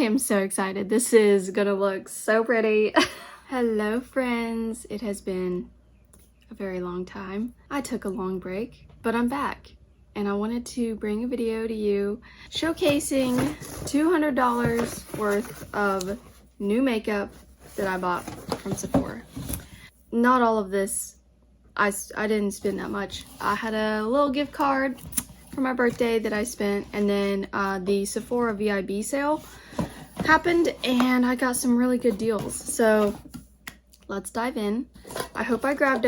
am so excited. This is gonna look so pretty. Hello friends, it has been a very long time. I took a long break, but I'm back and I wanted to bring a video to you showcasing $200 worth of new makeup that I bought from Sephora. Not all of this, I didn't spend that much. I had a little gift card for my birthday that I spent, and then the Sephora VIB sale happened and I got some really good deals. So let's dive in. I hope I grabbed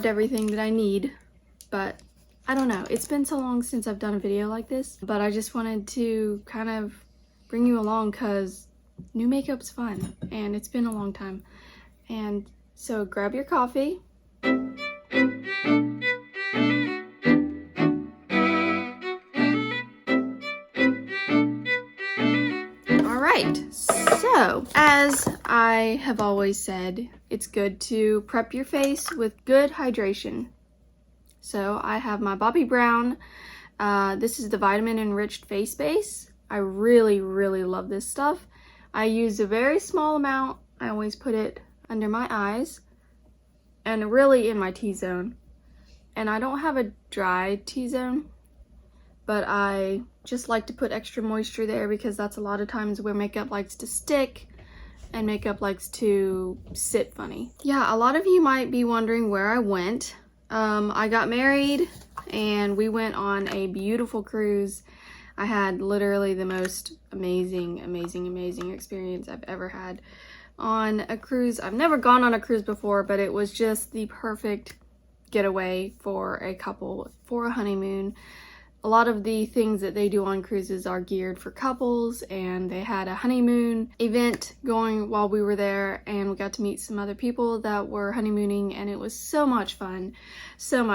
everything that I need, but I don't know. It's been so long since I've done a video like this, but I just wanted to kind of bring you along because new makeup's fun and it's been a long time. And so grab your coffee. Alright, so as I have always said, it's good to prep your face with good hydration. So I have my Bobbi Brown. This is the vitamin enriched face base. I really love this stuff. I use a very small amount. I always put it under my eyes and really in my T-zone. And I don't have a dry T-zone, but I just like to put extra moisture there because that's a lot of times where makeup likes to stick and makeup likes to sit funny. Yeah, a lot of you might be wondering where I went. I got married and we went on a beautiful cruise. I had literally the most amazing experience I've ever had on a cruise. I've never gone on a cruise before, but it was just the perfect getaway for a couple, for a honeymoon. A lot of the things that they do on cruises are geared for couples, and they had a honeymoon event going while we were there, and we got to meet some other people that were honeymooning, and it was so much fun. So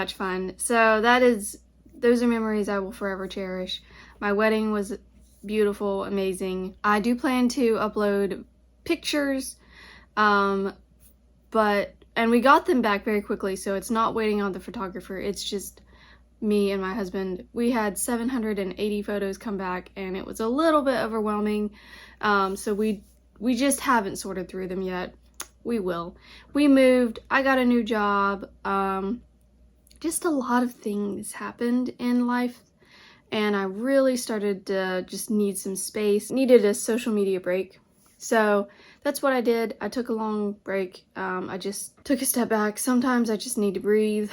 those are memories I will forever cherish. My wedding was beautiful, amazing. I do plan to upload pictures, and we got them back very quickly, so it's not waiting on the photographer. It's just me and my husband. We had 780 photos come back and it was a little bit overwhelming, so we just haven't sorted through them yet. We will. We moved, I got a new job, just a lot of things happened in life and I really started to just need some space, needed a social media break. So that's what I did. I took a long break. I just took a step back. Sometimes I just need to breathe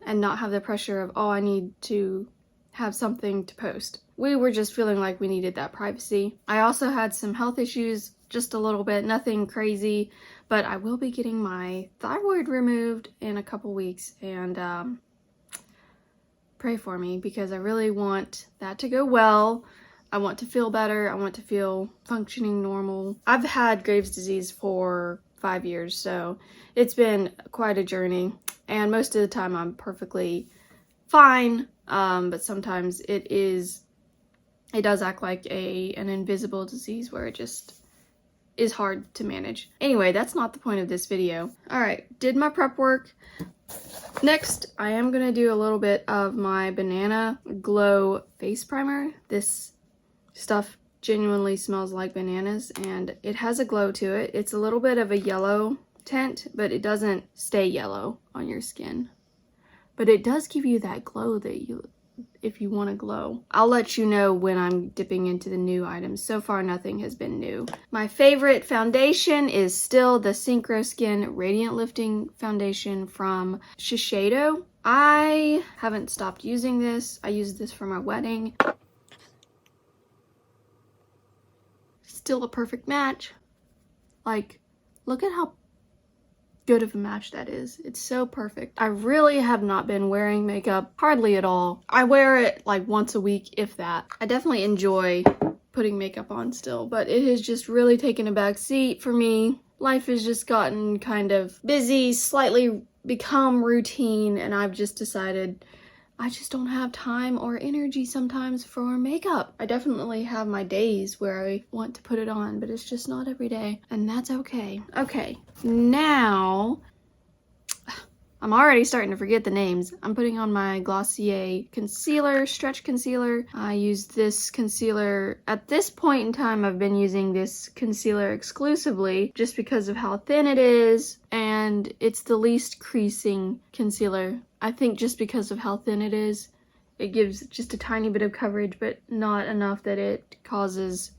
and not have the pressure of, oh, I need to have something to post. We were just feeling like we needed that privacy. I also had some health issues, just a little bit, nothing crazy, but I will be getting my thyroid removed in a couple weeks, and pray for me because I really want that to go well. I want to feel better. I want to feel functioning normal. I've had Graves' disease for 5 years, so it's been quite a journey. And most of the time I'm perfectly fine, but sometimes it does act like an invisible disease where it just is hard to manage. Anyway, that's not the point of this video. All right, did my prep work. Next, I am gonna do a little bit of my Banana Glow face primer. This stuff genuinely smells like bananas and it has a glow to it. It's a little bit of a yellow tint, but it doesn't stay yellow on your skin. But it does give you that glow that if you want to glow. I'll let you know when I'm dipping into the new items. So far, nothing has been new. My favorite foundation is still the Synchro Skin Radiant Lifting Foundation from Shiseido. I haven't stopped using this. I used this for my wedding. Still a perfect match. Like, look at how good of a match that is. It's so perfect. I really have not been wearing makeup hardly at all. I wear it like once a week, if that. I definitely enjoy putting makeup on still, but it has just really taken a back seat for me. Life has just gotten kind of busy, slightly become routine, and I've just decided I just don't have time or energy sometimes for makeup. I definitely have my days where I want to put it on, but it's just not every day, and that's okay. Okay, now I'm already starting to forget the names. I'm putting on my Glossier concealer, stretch concealer. I use this concealer. At this point in time, I've been using this concealer exclusively just because of how thin it is, and it's the least creasing concealer. I think just because of how thin it is, it gives just a tiny bit of coverage, but not enough that it causes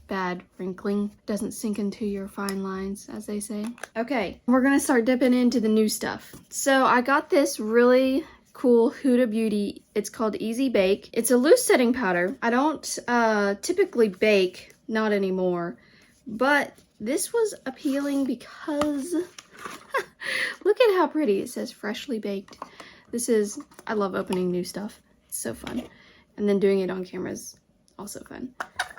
bad wrinkling. Doesn't sink into your fine lines, as they say. Okay, we're gonna start dipping into the new stuff. So I got this really cool Huda Beauty. It's called Easy Bake. It's a loose setting powder. I don't typically bake, not anymore, but this was appealing because look at how pretty it says freshly baked. I love opening new stuff. It's so fun. And then doing it on camera is also fun.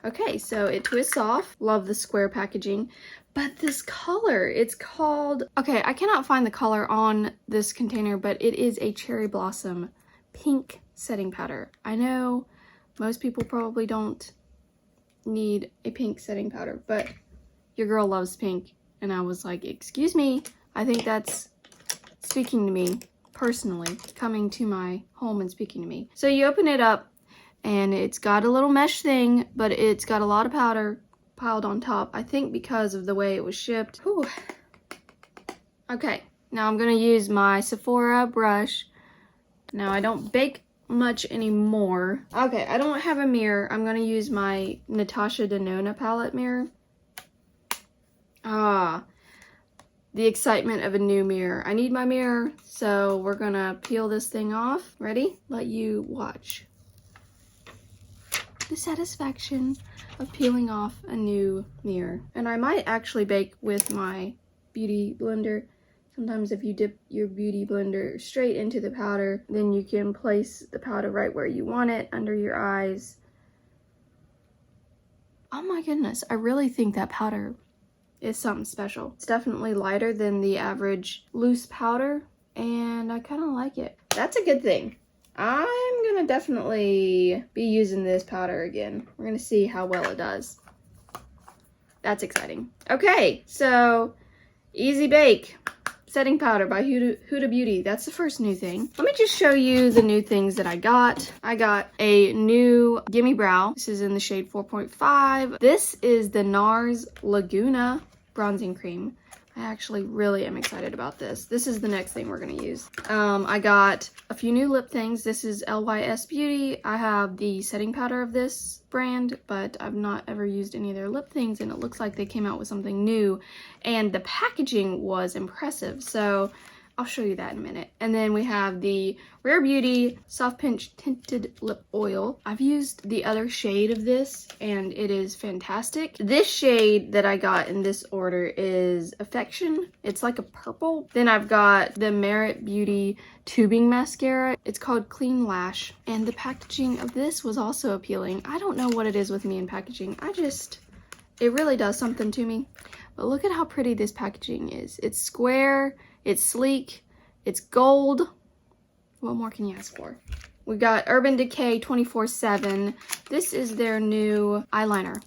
Okay, so it twists off. Love the square packaging. But this color, it's called... Okay, I cannot find the color on this container, but it is a cherry blossom pink setting powder. I know most people probably don't need a pink setting powder, but your girl loves pink. And I was like, excuse me, I think that's speaking to me personally, coming to my home and speaking to me. So you open it up, and it's got a little mesh thing, but it's got a lot of powder piled on top, I think because of the way it was shipped. Whew. Okay, now I'm gonna use my Sephora brush. Now I don't bake much anymore. Okay, I don't have a mirror. I'm gonna use my Natasha Denona palette mirror. The excitement of a new mirror. I need my mirror, so we're gonna peel this thing off. Ready? Let you watch the satisfaction of peeling off a new mirror. And I might actually bake with my beauty blender. Sometimes if you dip your beauty blender straight into the powder, then you can place the powder right where you want it, under your eyes. Oh my goodness, I really think that powder is something special. It's definitely lighter than the average loose powder, and I kind of like it. That's a good thing. I'm gonna definitely be using this powder again. We're gonna see how well it does. That's exciting. Okay, so Easy Bake setting powder by Huda Beauty. That's the first new thing. Let me just show you the new things that I got. I got a new Gimme Brow. This is in the shade 4.5. This is the NARS Laguna bronzing cream. I actually really am excited about this. This is the next thing we're gonna use. I got a few new lip things. This is LYS Beauty. I have the setting powder of this brand, but I've not ever used any of their lip things, and it looks like they came out with something new, and the packaging was impressive, so I'll show you that in a minute. And then we have the Rare Beauty Soft Pinch Tinted Lip Oil. I've used the other shade of this, and it is fantastic. This shade that I got in this order is Affection. It's like a purple. Then I've got the Merit Beauty Tubing Mascara. It's called Clean Lash. And the packaging of this was also appealing. I don't know what it is with me in packaging. It really does something to me. But look at how pretty this packaging is. It's square. It's sleek, it's gold. What more can you ask for? We got Urban Decay 24/7. This is their new eyeliner.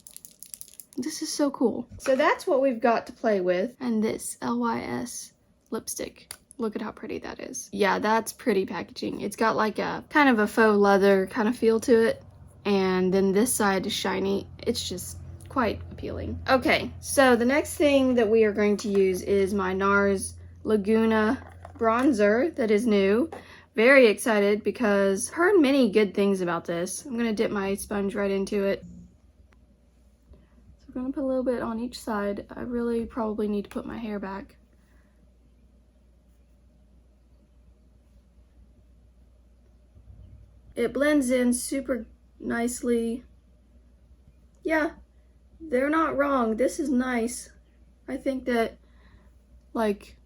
This is so cool. So that's what we've got to play with. And this LYS lipstick. Look at how pretty that is. Yeah, that's pretty packaging. It's got like a kind of a faux leather kind of feel to it. And then this side is shiny. It's just quite appealing. Okay, so the next thing that we are going to use is my NARS Laguna bronzer that is new. Very excited because heard many good things about this. I'm gonna dip my sponge right into it. So I'm gonna put a little bit on each side. I really probably need to put my hair back. It blends in super nicely. Yeah, they're not wrong. This is nice. I think that, like,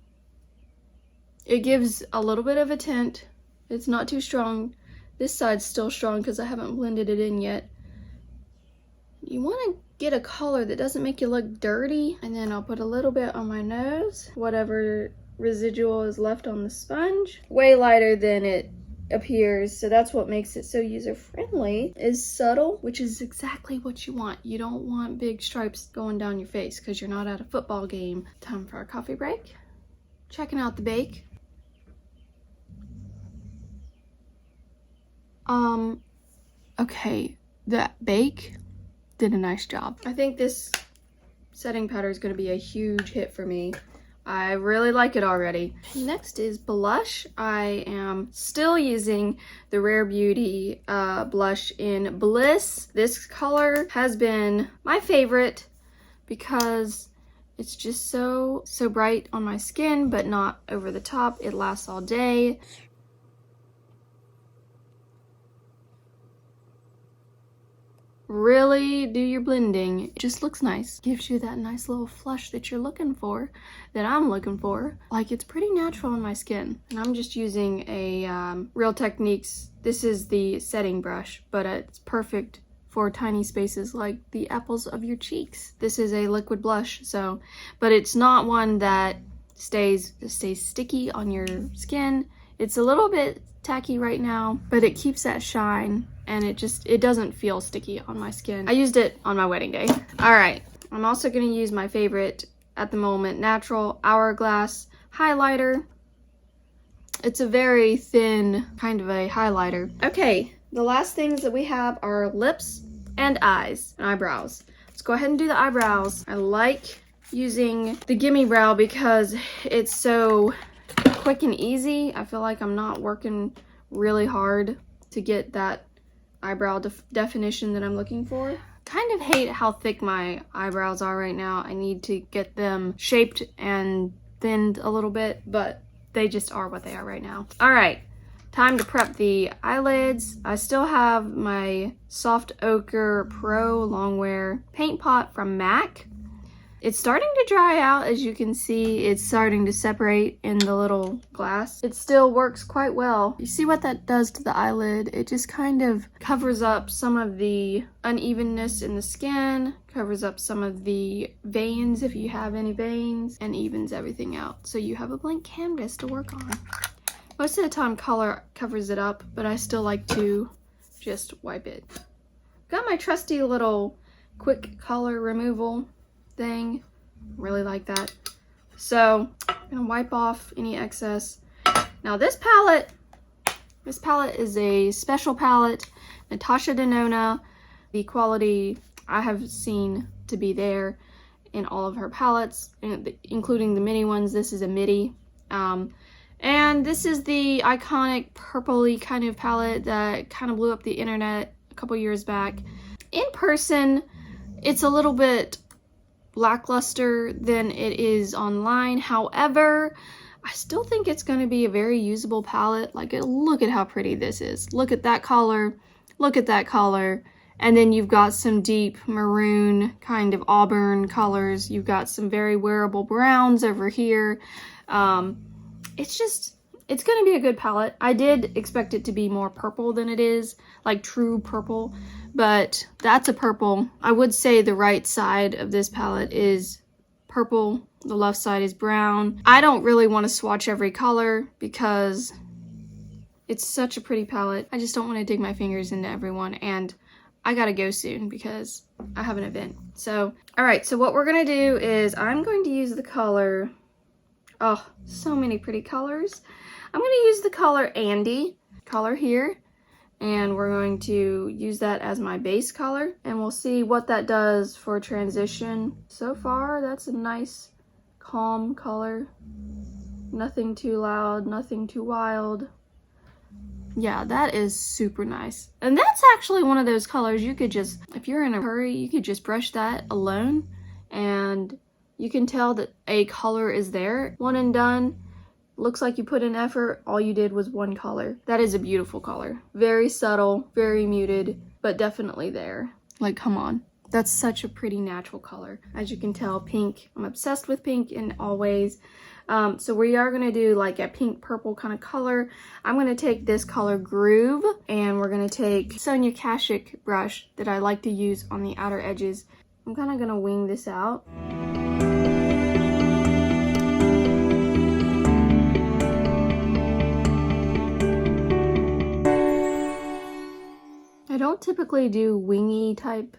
it gives a little bit of a tint. It's not too strong. This side's still strong because I haven't blended it in yet. You want to get a color that doesn't make you look dirty. And then I'll put a little bit on my nose. Whatever residual is left on the sponge. Way lighter than it appears, so that's what makes it so user-friendly. Is subtle, which is exactly what you want. You don't want big stripes going down your face because you're not at a football game. Time for our coffee break. Checking out the bake. Okay, that Bake did a nice job. I think this setting powder is going to be a huge hit for me. I really like it already. Next is blush. I am still using the Rare Beauty blush in Bliss. This color has been my favorite because it's just so bright on my skin, but not over the top. It lasts all day. Really do your blending. It just looks nice. Gives you that nice little flush that you're looking for, that I'm looking for. Like, it's pretty natural on my skin. And I'm just using a Real Techniques. This is the setting brush, but it's perfect for tiny spaces like the apples of your cheeks. This is a liquid blush, so, but it's not one that stays sticky on your skin. It's a little bit tacky right now, but it keeps that shine, and it doesn't feel sticky on my skin. I used it on my wedding day. All right, I'm also gonna use my favorite at the moment, Natural Hourglass highlighter. It's a very thin kind of a highlighter. Okay, the last things that we have are lips and eyes and eyebrows. Let's go ahead and do the eyebrows. I like using the Gimme Brow because it's so quick and easy. I feel like I'm not working really hard to get that eyebrow definition that I'm looking for. Kind of hate how thick my eyebrows are right now. I need to get them shaped and thinned a little bit, but they just are what they are right now. All right, time to prep the eyelids. I still have my Soft Ochre Pro Longwear paint pot from MAC. It's starting to dry out, as you can see. It's starting to separate in the little glass. It still works quite well. You see what that does to the eyelid? It just kind of covers up some of the unevenness in the skin, covers up some of the veins if you have any veins, and evens everything out. So you have a blank canvas to work on. Most of the time color covers it up, but I still like to just wipe it. Got my trusty little quick color removal thing. Really like that. So I'm gonna wipe off any excess. Now this palette is a special palette, Natasha Denona. The quality I have seen to be there in all of her palettes, including the mini ones. This is a midi. And this is the iconic purpley kind of palette that kind of blew up the internet a couple years back. In person, it's a little bit lackluster than it is online. However, I still think it's going to be a very usable palette. Like, look at how pretty this is. Look at that color. Look at that color. And then you've got some deep maroon, kind of auburn colors. You've got some very wearable browns over here. It's going to be a good palette. I did expect it to be more purple than it is, like true purple, but that's a purple. I would say the right side of this palette is purple, the left side is brown. I don't really want to swatch every color because it's such a pretty palette. I just don't want to dig my fingers into everyone, and I gotta go soon because I have an event. So, all right, so what we're gonna do is I'm going to use the color, oh, so many pretty colors. I'm going to use the color Andy color here, and we're going to use that as my base color, and we'll see what that does for transition. So far, that's a nice, calm color. Nothing too loud, nothing too wild. Yeah, that is super nice. And that's actually one of those colors you could just, if you're in a hurry, you could just brush that alone, and you can tell that a color is there. One and done. Looks like you put in effort. All you did was one color. That is a beautiful color. Very subtle, very muted, but definitely there. Like, come on. That's such a pretty natural color. As you can tell, pink. I'm obsessed with pink in all ways. So we are going to do like a pink purple kind of color. I'm going to take this color Groove, and we're going to take Sonia Kashuk brush that I like to use on the outer edges. I'm kind of going to wing this out. I don't typically do wingy type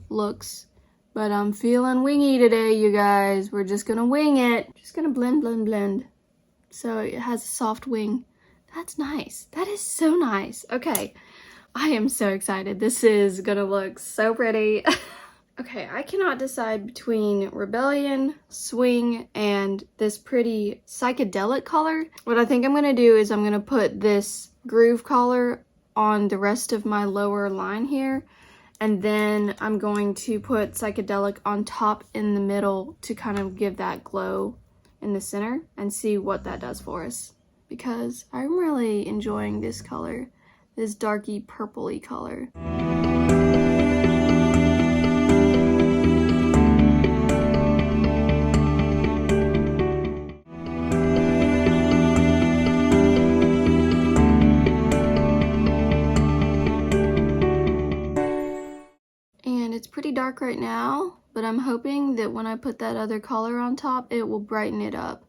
looks, but I'm feeling wingy today, you guys. We're just gonna wing it. Just gonna blend, blend, blend. So it has a soft wing. That's nice. That is so nice. Okay, I am so excited. This is gonna look so pretty. Okay, I cannot decide between Rebellion, Swing, and this pretty psychedelic color. What I think I'm gonna do is I'm gonna put this groove color on the rest of my lower line here, and then I'm going to put psychedelic on top in the middle to kind of give that glow in the center and see what that does for us, because I'm really enjoying this color, this darky purpley color. And it's pretty dark right now, but I'm hoping that when I put that other color on top, it will brighten it up.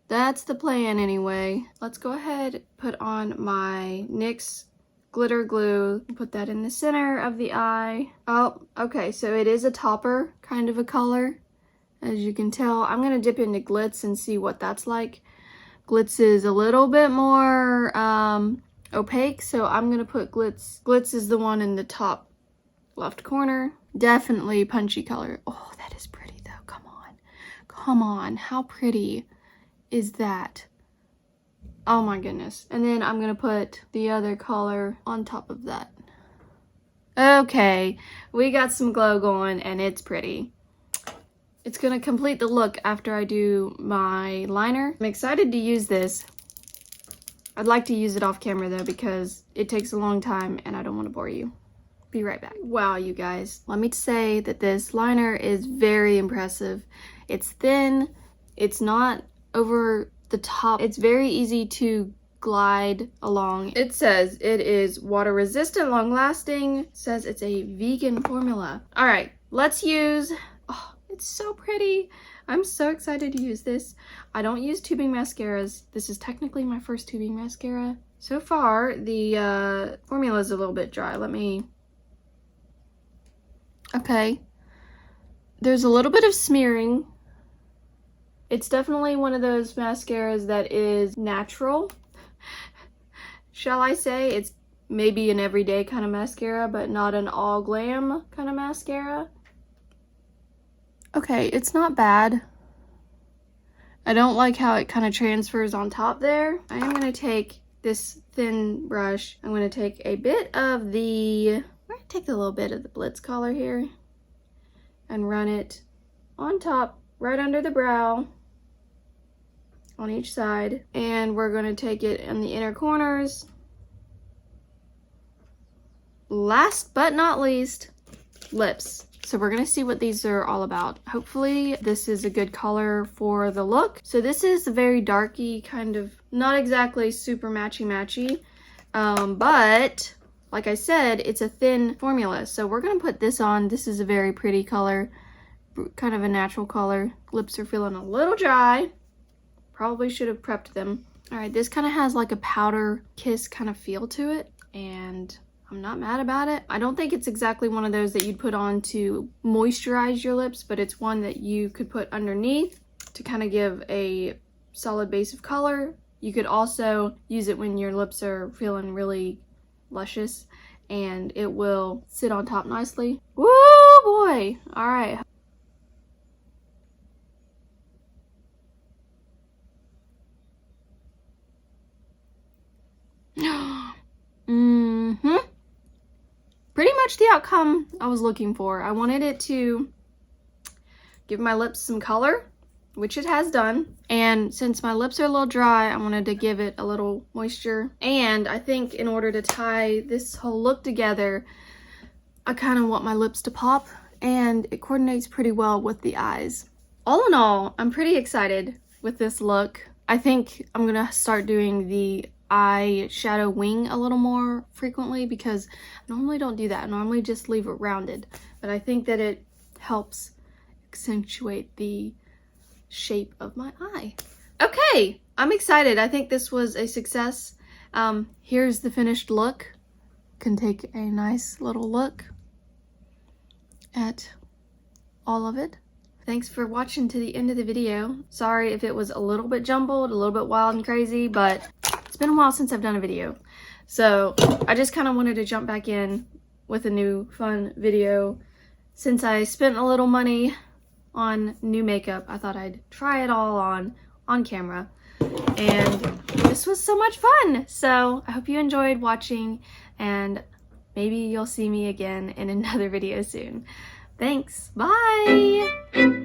That's the plan anyway. Let's go ahead, put on my NYX glitter glue, put that in the center of the eye. Oh, okay, so it is a topper kind of a color. As you can tell, I'm gonna dip into Glitz and see what that's like. Glitz is a little bit more opaque, so I'm gonna put Glitz. Glitz is the one in the top left corner. Definitely punchy color. Oh, that is pretty though. Come on. Come on. How pretty is that? Oh my goodness. And then I'm gonna put the other color on top of that. Okay, we got some glow going and it's pretty. It's gonna complete the look after I do my liner. I'm excited to use this. I'd like to use it off camera though because it takes a long time and I don't want to bore you. Be right back. Wow, you guys. Let me say that this liner is very impressive. It's thin. It's not over the top. It's very easy to glide along. It says it is water resistant, long lasting. It says it's a vegan formula. All right, let's use, oh, it's so pretty. I'm so excited to use this. I don't use tubing mascaras. This is technically my first tubing mascara. So far, the formula is a little bit dry. Let me, okay. There's a little bit of smearing. It's definitely one of those mascaras that is natural. Shall I say? It's maybe an everyday kind of mascara, but not an all glam kind of mascara. Okay, it's not bad. I don't like how it kind of transfers on top there. I am going to take this thin brush. I'm going to take a bit of the, I'm going to take a little bit of the Blitz color here and run it on top, right under the brow, on each side. And we're going to take it in the inner corners. Last but not least, lips. So we're going to see what these are all about. Hopefully this is a good color for the look. So this is a very darky kind of, not exactly super matchy, but like I said, it's a thin formula. So we're going to put this on. This is a very pretty color, kind of a natural color. Lips are feeling a little dry. Probably should have prepped them. All right, this kind of has like a powder kiss kind of feel to it, and I'm not mad about it. I don't think it's exactly one of those that you'd put on to moisturize your lips, but it's one that you could put underneath to kind of give a solid base of color. You could also use it when your lips are feeling really luscious, and it will sit on top nicely. Woo boy! All right. Pretty much the outcome I was looking for. I wanted it to give my lips some color, which it has done. And since my lips are a little dry, I wanted to give it a little moisture. And I think in order to tie this whole look together, I kind of want my lips to pop, and it coordinates pretty well with the eyes. All in all, I'm pretty excited with this look. I think I'm gonna start doing the eyeshadow wing a little more frequently because I normally don't do that. I normally just leave it rounded, but I think that it helps accentuate the shape of my eye. Okay, I'm excited. I think this was a success. Here's the finished look. Can take a nice little look at all of it. Thanks for watching to the end of the video. Sorry if it was a little bit jumbled, a little bit wild and crazy, but it's been a while since I've done a video. So I just kind of wanted to jump back in with a new fun video. Since I spent a little money on new makeup, I thought I'd try it all on camera. And this was so much fun. So I hope you enjoyed watching, and maybe you'll see me again in another video soon. Thanks. Bye.